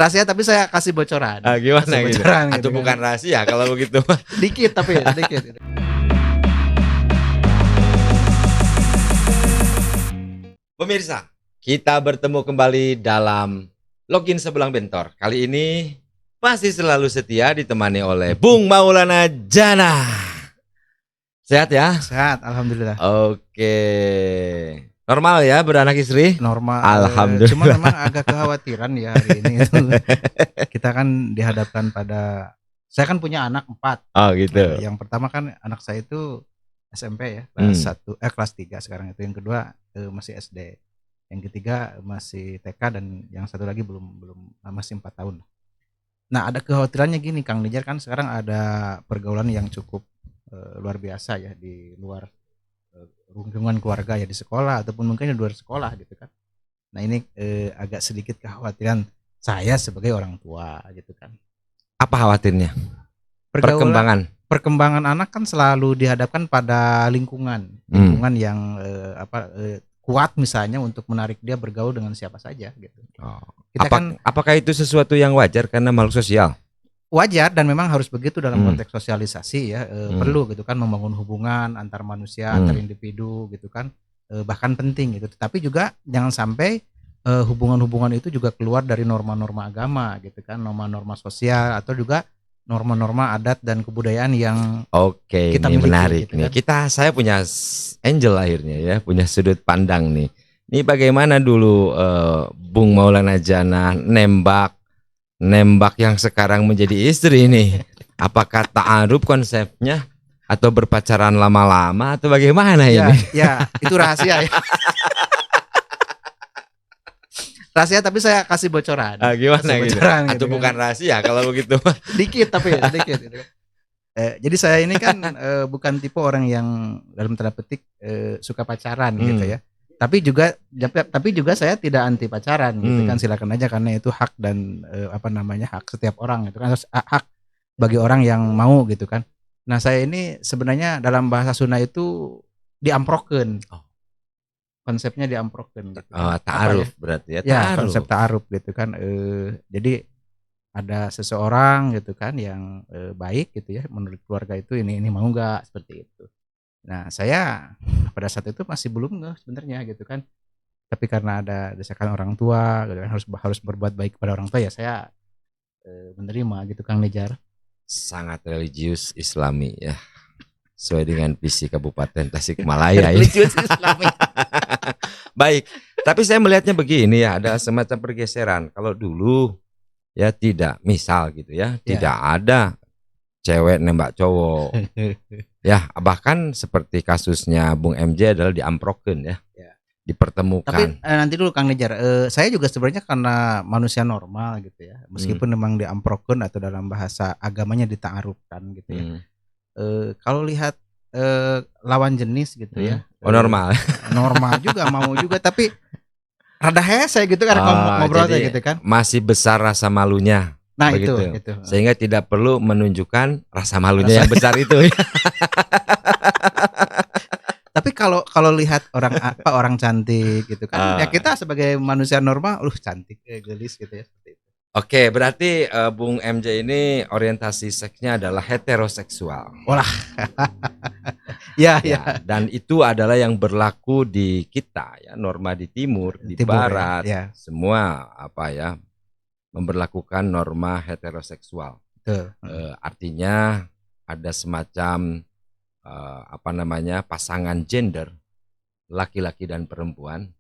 Rahasia tapi saya kasih bocoran. Gimana Kasih gitu? bocoran Atau gitu kan. bukan rahasia kalau begitu? Dikit tapi sedikit. Pemirsa, kita bertemu kembali dalam Login Sebelang Bentor. Kali ini masih selalu setia ditemani oleh Bung Maulana Jana. Sehat ya? Sehat, alhamdulillah. Oke. Normal ya beranak istri? Normal. Alhamdulillah. Cuma memang agak kekhawatiran ya hari ini. Kita kan dihadapkan pada, saya kan punya anak 4. Oh gitu. Yang pertama kan anak saya itu SMP ya, kelas 3 sekarang itu. Yang kedua masih SD. Yang ketiga masih TK dan yang satu lagi belum masih 4 tahun. Nah, ada kekhawatirannya gini Kang Nijar, kan sekarang ada pergaulan yang cukup luar biasa ya di luar lingkungan keluarga ya, di sekolah ataupun mungkin di luar sekolah gitu kan. Nah, ini agak sedikit kekhawatiran saya sebagai orang tua gitu kan. Apa khawatirnya? Perkembangan anak kan selalu dihadapkan pada lingkungan yang kuat misalnya untuk menarik dia bergaul dengan siapa saja gitu. Apakah itu sesuatu yang wajar karena makhluk sosial? Wajar dan memang harus begitu dalam konteks sosialisasi ya, perlu gitu kan, membangun hubungan antar manusia, antar individu gitu kan, bahkan penting gitu. Tapi juga jangan sampai hubungan-hubungan itu juga keluar dari norma-norma agama gitu kan, norma-norma sosial atau juga norma-norma adat dan kebudayaan yang kita ini miliki, menarik gitu nih. kan. Saya punya angel akhirnya ya, punya sudut pandang nih. Ini bagaimana dulu Bung Maulana Jana nembak yang sekarang menjadi istri ini? Apakah ta'aruf konsepnya atau berpacaran lama-lama atau bagaimana ini? Ya, itu rahasia ya. Rahasia tapi saya kasih bocoran. Gimana gitu? Atau gitu bukan kan. rahasia kalau begitu? Dikit tapi sedikit gitu. Jadi saya ini kan bukan tipe orang yang dalam tanda petik suka pacaran gitu ya. Tapi juga saya tidak anti pacaran gitu kan, silakan aja karena itu hak dan hak setiap orang gitu kan, hak bagi orang yang mau gitu kan. Nah, saya ini sebenarnya dalam bahasa Sunda itu diamprokeun. Konsepnya diamprokeun gitu. Ta'aruf berarti ya. Ya, konsep ta'aruf gitu kan. Jadi ada seseorang gitu kan yang baik gitu ya, menurut keluarga itu ini mau nggak, seperti itu. Nah, saya pada saat itu masih belum nggak sebenarnya gitu kan. Tapi karena ada desakan orang tua gitu kan, harus berbuat baik kepada orang tua, ya saya menerima gitu Kang Nijar. Sangat religius Islami ya. Sesuai dengan visi Kabupaten Tasikmalaya ini. Religius Islami. Baik, tapi saya melihatnya begini ya, ada semacam pergeseran. Kalau dulu ya tidak, misal gitu ya, tidak ada cewek nembak cowok. Ya, bahkan seperti kasusnya Bung MJ adalah diamprokeun ya. Dipertemukan. Tapi nanti dulu Kang Nijar, saya juga sebenarnya karena manusia normal gitu ya, meskipun memang diamprokeun atau dalam bahasa agamanya dita'arufkan gitu ya. Kalau lihat lawan jenis gitu ya, normal. Normal juga, mau juga, tapi rada hese gitu kan ngobrolnya gitu kan. Masih besar rasa malunya. Nah, begitu. itu. Sehingga tidak perlu menunjukkan rasa malunya yang besar itu. Tapi kalau lihat orang cantik gitu kan, ya kita sebagai manusia normal, cantik, gelis gitu ya, seperti itu. Oke, berarti Bung MJ ini orientasi seksnya adalah heteroseksual. Olah. Ya. Dan itu adalah yang berlaku di kita ya, norma di timur, di barat, ya. Semua memberlakukan norma heteroseksual. Artinya ada semacam pasangan gender, laki-laki dan perempuan.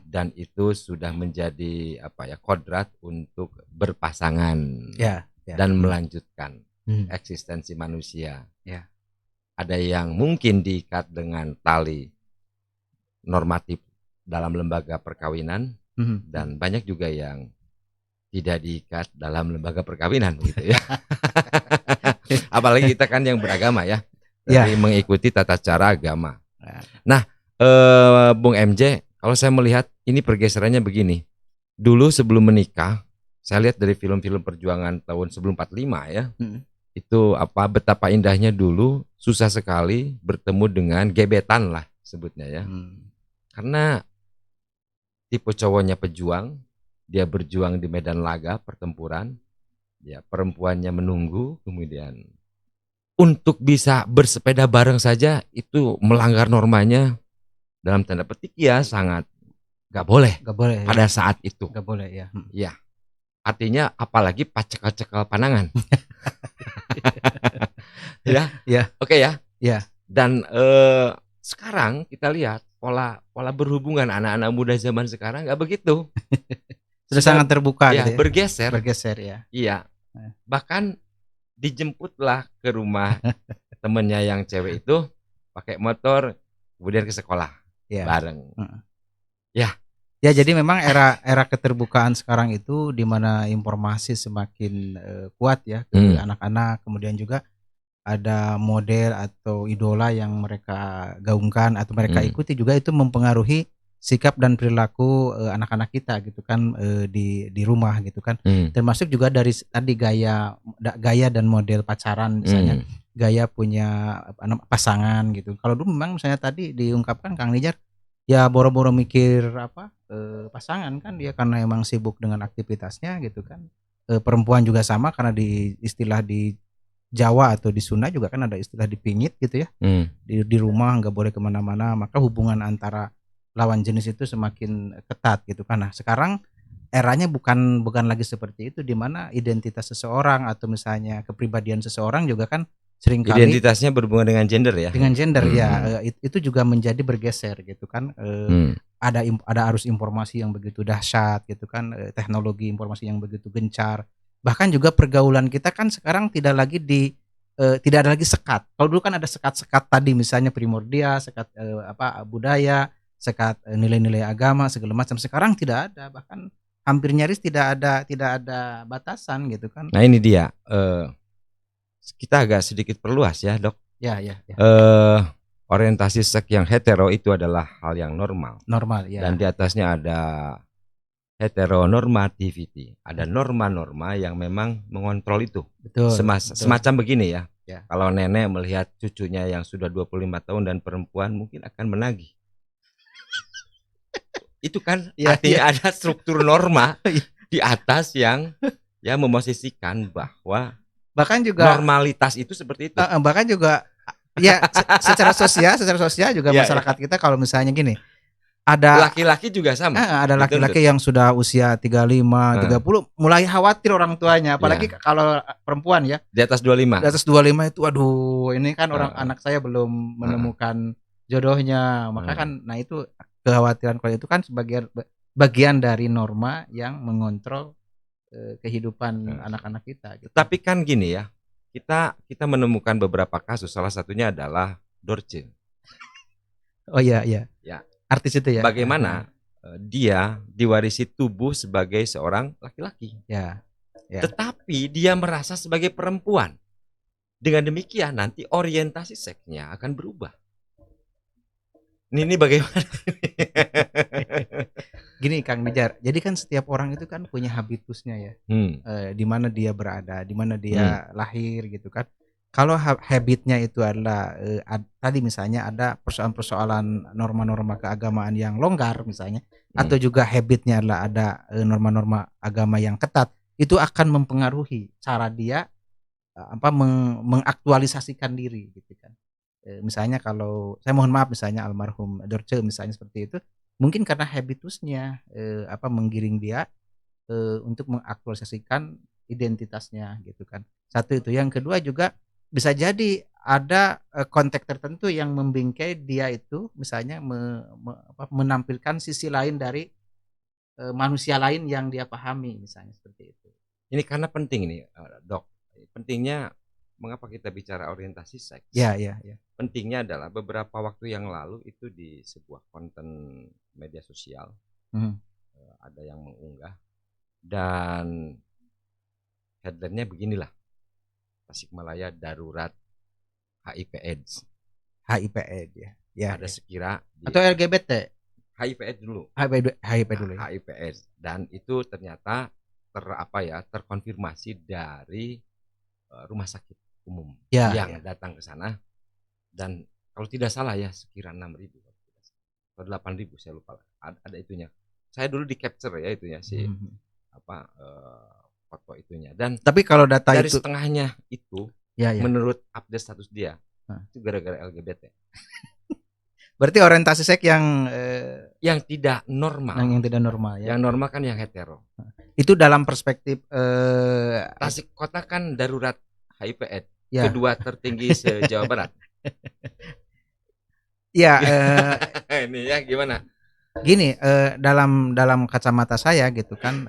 Dan itu sudah menjadi kodrat untuk berpasangan dan melanjutkan eksistensi manusia. Ada yang mungkin diikat dengan tali normatif dalam lembaga perkawinan, dan banyak juga yang tidak diikat dalam lembaga perkawinan gitu ya. Apalagi kita kan yang beragama ya, dari mengikuti tata cara agama. Nah, Bung MJ, kalau saya melihat ini pergeserannya begini. Dulu sebelum menikah, saya lihat dari film-film perjuangan tahun sebelum 45 ya. Itu betapa indahnya dulu, susah sekali bertemu dengan gebetan lah sebutnya ya. Karena tipe cowoknya pejuang, dia berjuang di medan laga pertempuran, ya perempuannya menunggu, kemudian untuk bisa bersepeda bareng saja itu melanggar normanya, dalam tanda petik ya sangat gak boleh pada saat itu. Gak boleh ya. Ya, artinya apalagi pacekal-cekal panangan. Ya, oke ya. Dan sekarang kita lihat pola berhubungan anak-anak muda zaman sekarang nggak begitu. Sudah sangat terbuka ya, gitu ya. Bergeser ya. Iya. Bahkan dijemputlah ke rumah temennya yang cewek itu pakai motor, kemudian ke sekolah bareng. Ya, jadi memang era keterbukaan sekarang itu di mana informasi semakin kuat ya ke anak-anak, kemudian juga ada model atau idola yang mereka gaungkan atau mereka ikuti juga itu mempengaruhi sikap dan perilaku anak-anak kita gitu kan, di rumah gitu kan. Termasuk juga dari tadi gaya dan model pacaran misalnya, gaya punya pasangan gitu. Kalau dulu memang misalnya tadi diungkapkan Kang Nijar, ya boro-boro mikir pasangan kan dia karena emang sibuk dengan aktivitasnya gitu kan. Perempuan juga sama karena di istilah di Jawa atau di Sunda juga kan ada istilah dipingit gitu ya. Di rumah nggak boleh kemana-mana, maka hubungan antara lawan jenis itu semakin ketat gitu kan. Nah sekarang eranya bukan lagi seperti itu, di mana identitas seseorang atau misalnya kepribadian seseorang juga kan seringkali identitasnya berhubungan dengan gender ya. Dengan gender ya, itu juga menjadi bergeser gitu kan. Ada arus informasi yang begitu dahsyat gitu kan, teknologi informasi yang begitu gencar. Bahkan juga pergaulan kita kan sekarang tidak ada lagi sekat. Kalau dulu kan ada sekat-sekat tadi misalnya primordial, sekat budaya, sekat nilai-nilai agama segala macam. Sekarang tidak ada, bahkan hampir nyaris tidak ada batasan gitu kan. Nah ini dia, kita agak sedikit perluas ya Dok. Ya. Orientasi seks yang hetero itu adalah hal yang normal. Ya. Dan di atasnya ada heteronormativity, ada norma-norma yang memang mengontrol itu. Betul. Semacam begini ya. Kalau nenek melihat cucunya yang sudah 25 tahun dan perempuan mungkin akan menagih. Itu kan artinya ada struktur norma di atas yang memosisikan bahwa bahkan juga normalitas itu seperti itu. Bahkan juga ya secara sosial juga masyarakat kita kalau misalnya gini, ada laki-laki juga sama. Ada laki-laki yang sudah usia 35, 30 mulai khawatir orang tuanya, apalagi kalau perempuan ya. Di atas 25. Di atas 25 itu aduh, ini kan anak saya belum menemukan jodohnya. Maka kan nah itu kekhawatiran kalau itu kan bagian dari norma yang mengontrol kehidupan anak-anak kita gitu. Tapi kan gini ya. Kita menemukan beberapa kasus, salah satunya adalah Dorce. Oh iya. Artis itu ya. Bagaimana dia diwarisi tubuh sebagai seorang laki-laki. Ya. Tetapi dia merasa sebagai perempuan. Dengan demikian nanti orientasi seksnya akan berubah. Ini bagaimana? Gini Kang Nijar, jadi kan setiap orang itu kan punya habitusnya ya. Di mana dia berada, di mana dia lahir gitu kan. Kalau habitnya itu adalah tadi misalnya ada persoalan-persoalan norma-norma keagamaan yang longgar misalnya, atau juga habitnya adalah ada norma-norma agama yang ketat, itu akan mempengaruhi cara dia mengaktualisasikan diri gitu kan. Misalnya kalau saya mohon maaf misalnya almarhum Dorce misalnya seperti itu, mungkin karena habitusnya menggiring dia untuk mengaktualisasikan identitasnya gitu kan. Satu itu, yang kedua juga bisa jadi ada konteks tertentu yang membingkai dia itu misalnya menampilkan sisi lain dari manusia lain yang dia pahami misalnya seperti itu. Ini karena penting ini Dok. Pentingnya mengapa kita bicara orientasi seks? Ya. Pentingnya adalah beberapa waktu yang lalu itu di sebuah konten media sosial ada yang mengunggah dan headline-nya beginilah. Tasikmalaya darurat HIV/AIDS. HIV/AIDS ya. Ada sekira atau LGBT. HIV/AIDS dulu. HIV dulu. HIV/AIDS dan itu ternyata terkonfirmasi dari rumah sakit umum yang datang ke sana, dan kalau tidak salah ya sekira 6.000 atau 8.000 saya lupa, ada itunya. saya dulu di capture ya itunya si foto itunya, dan tapi kalau data dari itu setengahnya itu menurut update status dia itu gara-gara LGBT. Berarti orientasi seks yang tidak normal. Yang tidak normal ya. Yang normal kan yang hetero. Itu dalam perspektif Tasik Kota kan darurat HIV/AIDS kedua tertinggi se-Jawa Barat. Ya, ini ya gimana? Gini, dalam kacamata saya gitu kan,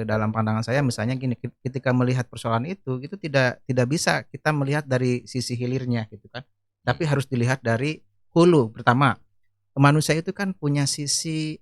dalam pandangan saya misalnya gini, ketika melihat persoalan itu tidak bisa kita melihat dari sisi hilirnya gitu kan, tapi harus dilihat dari hulu. Pertama, manusia itu kan punya sisi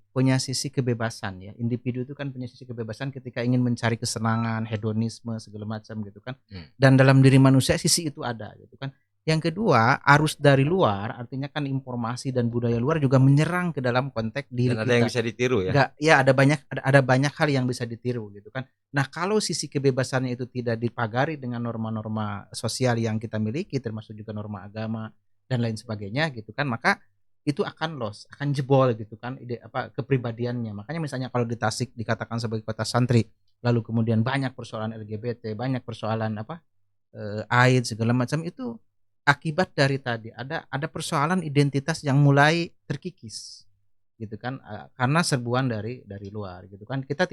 kebebasan ya, individu itu kan punya sisi kebebasan ketika ingin mencari kesenangan, hedonisme segala macam gitu kan, dan dalam diri manusia sisi itu ada gitu kan. Yang kedua, arus dari luar, artinya kan informasi dan budaya luar juga menyerang ke dalam konteks diri dan kita. Ada yang bisa ditiru ya? Ya, ada banyak hal yang bisa ditiru gitu kan. Nah, kalau sisi kebebasannya itu tidak dipagari dengan norma-norma sosial yang kita miliki, termasuk juga norma agama dan lain sebagainya gitu kan, maka itu akan loss, akan jebol gitu kan kepribadiannya. Makanya misalnya kalau di Tasik dikatakan sebagai kota santri, lalu kemudian banyak persoalan LGBT, banyak persoalan AIDS segala macam, itu akibat dari tadi ada persoalan identitas yang mulai terkikis gitu kan, karena serbuan dari luar gitu kan. Kita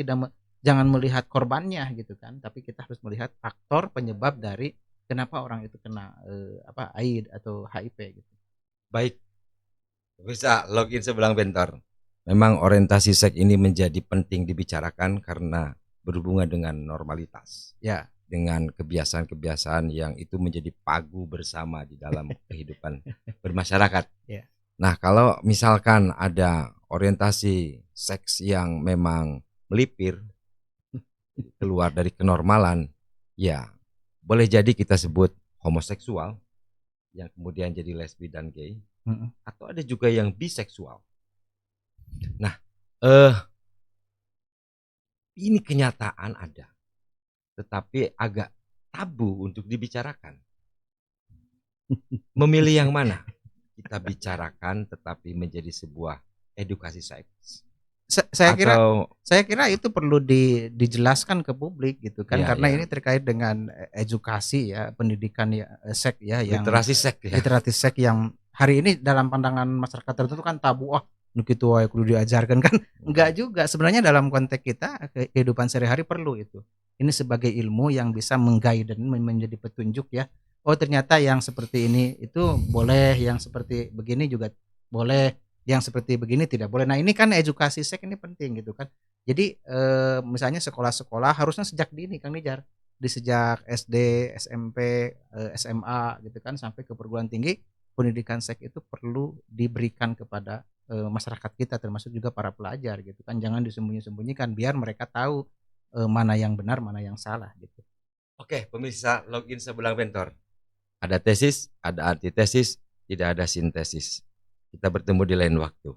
jangan melihat korbannya gitu kan, tapi kita harus melihat faktor penyebab dari kenapa orang itu kena AIDS atau HIV gitu. Baik, bisa login sebelang bentor. Memang orientasi seks ini menjadi penting dibicarakan karena berhubungan dengan normalitas ya, dengan kebiasaan-kebiasaan yang itu menjadi pagu bersama di dalam kehidupan bermasyarakat. Yeah. Nah, kalau misalkan ada orientasi seks yang memang melipir keluar dari kenormalan, ya boleh jadi kita sebut homoseksual yang kemudian jadi lesbi dan gay, atau ada juga yang biseksual. Nah, ini kenyataan ada, tetapi agak tabu untuk dibicarakan. Memilih yang mana? Kita bicarakan tetapi menjadi sebuah edukasi seks. Saya kira itu perlu dijelaskan ke publik gitu kan, karena ini terkait dengan edukasi ya, pendidikan ya, seks ya, yang literasi seks yang hari ini dalam pandangan masyarakat tertentu kan tabu. Begitu kudu diajarkan kan. Enggak juga, sebenarnya dalam konteks kita kehidupan sehari-hari perlu itu. Ini sebagai ilmu yang bisa mengguide dan menjadi petunjuk ya. Oh, ternyata yang seperti ini itu boleh, yang seperti begini juga boleh, yang seperti begini tidak boleh. Nah, ini kan edukasi seks ini penting gitu kan. Jadi misalnya sekolah-sekolah harusnya sejak dini Kang Nijar, sejak SD, SMP, SMA gitu kan, sampai ke perguruan tinggi, pendidikan seks itu perlu diberikan kepada masyarakat kita, termasuk juga para pelajar gitu kan. Jangan disembunyi-sembunyikan, biar mereka tahu mana yang benar, mana yang salah gitu. Oke, pemirsa login sebelang bentor. Ada tesis, ada antitesis, tidak ada sintesis. Kita bertemu di lain waktu.